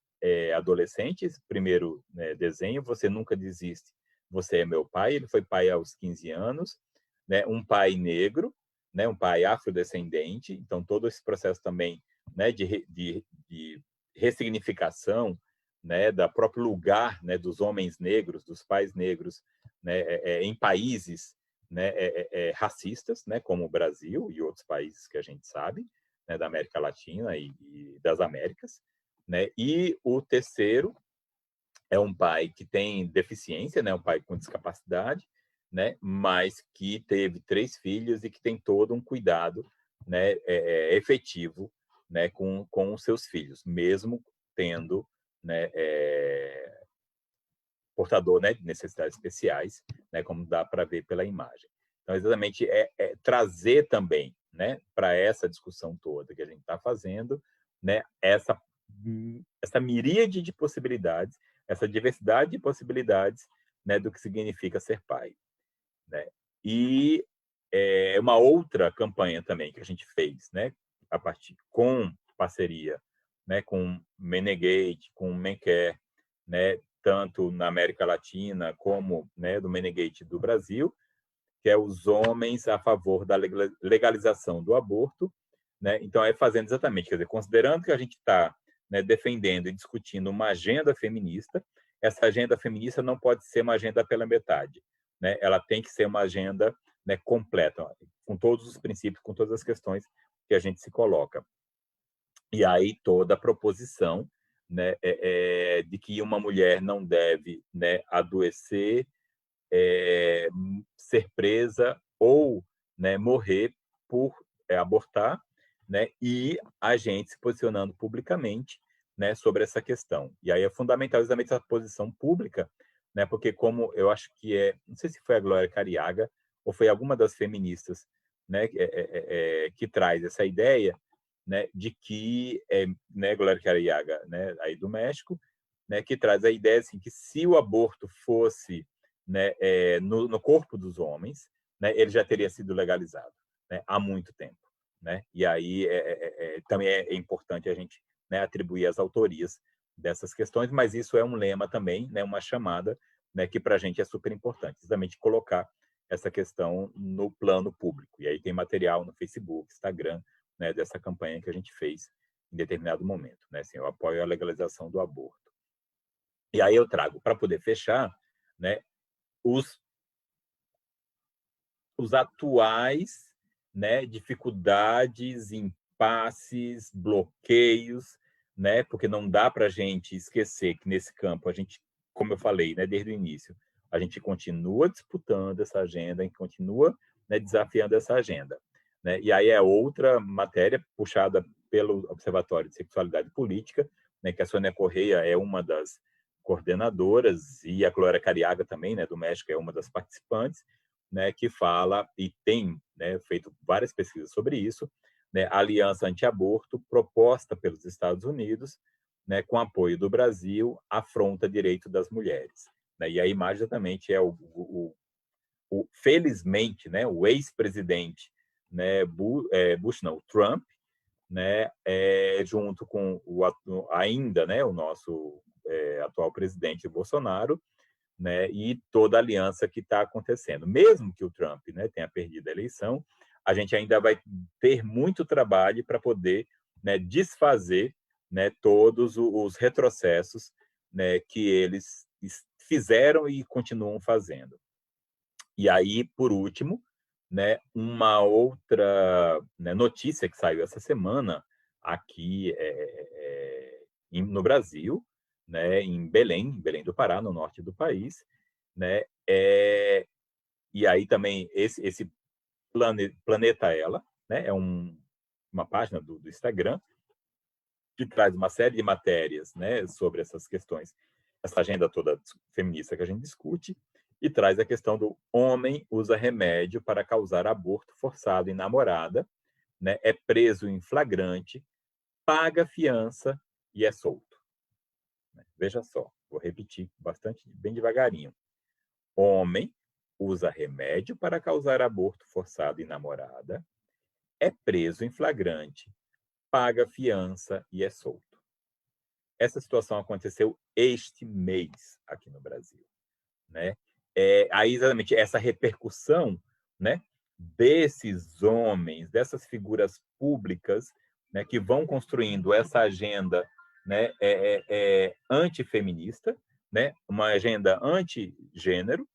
adolescente, esse primeiro, né, desenho, Você Nunca Desiste, Você é Meu Pai. Ele foi pai aos 15 anos, né? Um pai negro, né? Um pai afrodescendente. Então, todo esse processo também, né, de ressignificação, né, da próprio lugar, né, dos homens negros, dos pais negros, né, em países, né, racistas, né, como o Brasil e outros países que a gente sabe, né, da América Latina e das Américas. Né? E o terceiro é um pai que tem deficiência, né, um pai com discapacidade, né, mas que teve 3 filhos e que tem todo um cuidado, né, efetivo, né, com os seus filhos, mesmo tendo, né, portador, né, de necessidades especiais, né, como dá para ver pela imagem. Então, exatamente, trazer também, né, para essa discussão toda que a gente está fazendo, né, essa miríade de possibilidades, essa diversidade de possibilidades, né, do que significa ser pai. né? E uma outra campanha também que a gente fez, né, com parceria, né, com Menegate, com Menquer, né, tanto na América Latina como, né, do Menegate do Brasil, que é os homens a favor da legalização do aborto, né? Então é fazendo exatamente, quer dizer, considerando que a gente está, né, defendendo e discutindo uma agenda feminista, essa agenda feminista não pode ser uma agenda pela metade, né? Ela tem que ser uma agenda, né, completa, com todos os princípios, com todas as questões que a gente se coloca. E aí toda a proposição, né, de que uma mulher não deve, né, adoecer, ser presa ou, né, morrer por abortar, né, e a gente se posicionando publicamente, né, sobre essa questão. E aí é fundamental exatamente essa posição pública, né, porque como eu acho que não sei se foi a Glória Cariaga ou foi alguma das feministas, né, que traz essa ideia, né, de que né, Glória Cariaga, né, aí do México, né, que traz a ideia assim que se o aborto fosse, né, no corpo dos homens, né, ele já teria sido legalizado, né, há muito tempo, né? E aí também é importante a gente, né, atribuir as autorias dessas questões, mas isso é um lema também, né, uma chamada, né, que para a gente é super importante, exatamente colocar essa questão no plano público. E aí tem material no Facebook, Instagram, né, dessa campanha que a gente fez em determinado momento, né? Assim, eu apoio a legalização do aborto. E aí eu trago, para poder fechar, né, os atuais, né, dificuldades, impasses, bloqueios, né, porque não dá para a gente esquecer que nesse campo a gente, como eu falei, né, desde o início, a gente continua disputando essa agenda, a gente continua, né, desafiando essa agenda, né? E aí é outra matéria puxada pelo Observatório de Sexualidade Política, né, que a Sônia Correia é uma das coordenadoras e a Glória Cariaga também, né, do México, é uma das participantes, né, que fala e tem, né, feito várias pesquisas sobre isso, né, a Aliança Anti-Aborto, proposta pelos Estados Unidos, né, com apoio do Brasil, afronta direito das mulheres, né? E a imagem exatamente é felizmente, né, o ex-presidente, né, Bush não, Trump, né, junto com ainda, né, o nosso atual presidente Bolsonaro, né, e toda a aliança que está acontecendo. Mesmo que o Trump, né, tenha perdido a eleição, a gente ainda vai ter muito trabalho para poder, né, desfazer, né, todos os retrocessos, né, que eles fizeram e continuam fazendo. E aí, por último, né, uma outra, né, notícia que saiu essa semana aqui no Brasil, né, em Belém do Pará, no norte do país, né, e aí também esse Planeta Ela, né, é uma página do Instagram que traz uma série de matérias, né, sobre essas questões, essa agenda toda feminista que a gente discute, e traz a questão do homem usa remédio para causar aborto forçado em namorada, né, é preso em flagrante, paga fiança e é solto. Veja só, vou repetir bastante, bem devagarinho. Homem usa remédio para causar aborto forçado em namorada, é preso em flagrante, paga fiança e é solto. Essa situação aconteceu este mês aqui no Brasil, né? Aí exatamente essa repercussão, né, desses homens, dessas figuras públicas, né, que vão construindo essa agenda, né, antifeminista, né, uma agenda antigênero,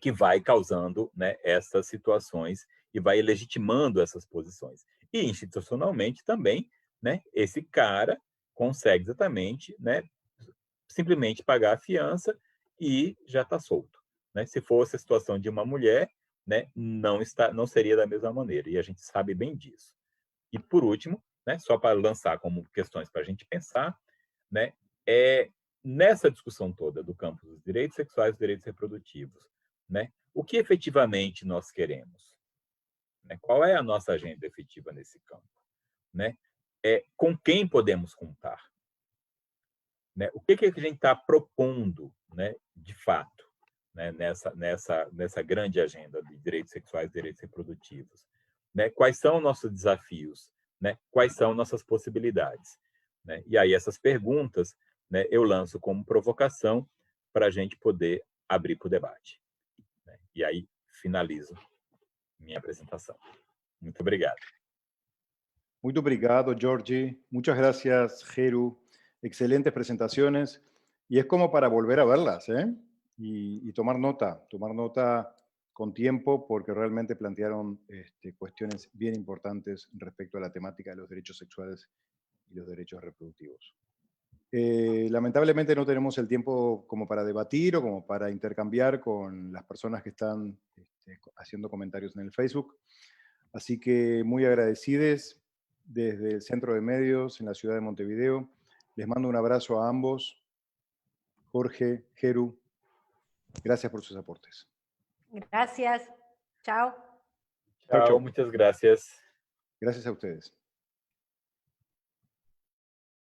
que vai causando, né, essas situações e vai legitimando essas posições. E institucionalmente também, né, esse cara consegue exatamente, né, simplesmente pagar a fiança e já está solto, né? Se fosse a situação de uma mulher, né, não seria da mesma maneira, e a gente sabe bem disso. E por último, né, só para lançar como questões para a gente pensar, né, nessa discussão toda do campo dos direitos sexuais e direitos reprodutivos, né, o que efetivamente nós queremos? Né? Qual é a nossa agenda efetiva nesse campo? Né? Com quem podemos contar? Né? O que a gente está propondo, né, de fato? né, nessa grande agenda de direitos sexuais e direitos reprodutivos. Né? Quais são nossos desafios? Né? Quais são nossas possibilidades? Né? E aí essas perguntas, né, eu lanço como provocação para a gente poder abrir para o debate. Né? E aí finalizo minha apresentação. Muito obrigado. Muito obrigado, Georgie. Muchas gracias, Geru. Excelentes presentaciones. Y es como para volver a verlas, ¿eh? Y tomar nota con tiempo, porque realmente plantearon cuestiones bien importantes respecto a la temática de los derechos sexuales y los derechos reproductivos. Lamentablemente no tenemos el tiempo como para debatir o como para intercambiar con las personas que están haciendo comentarios en el Facebook. Así que muy agradecidos desde el Centro de Medios en la ciudad de Montevideo. Les mando un abrazo a ambos. Jorge, Geru, gracias por sus aportes. Gracias. Chao. Chao, muchas gracias. Gracias a ustedes.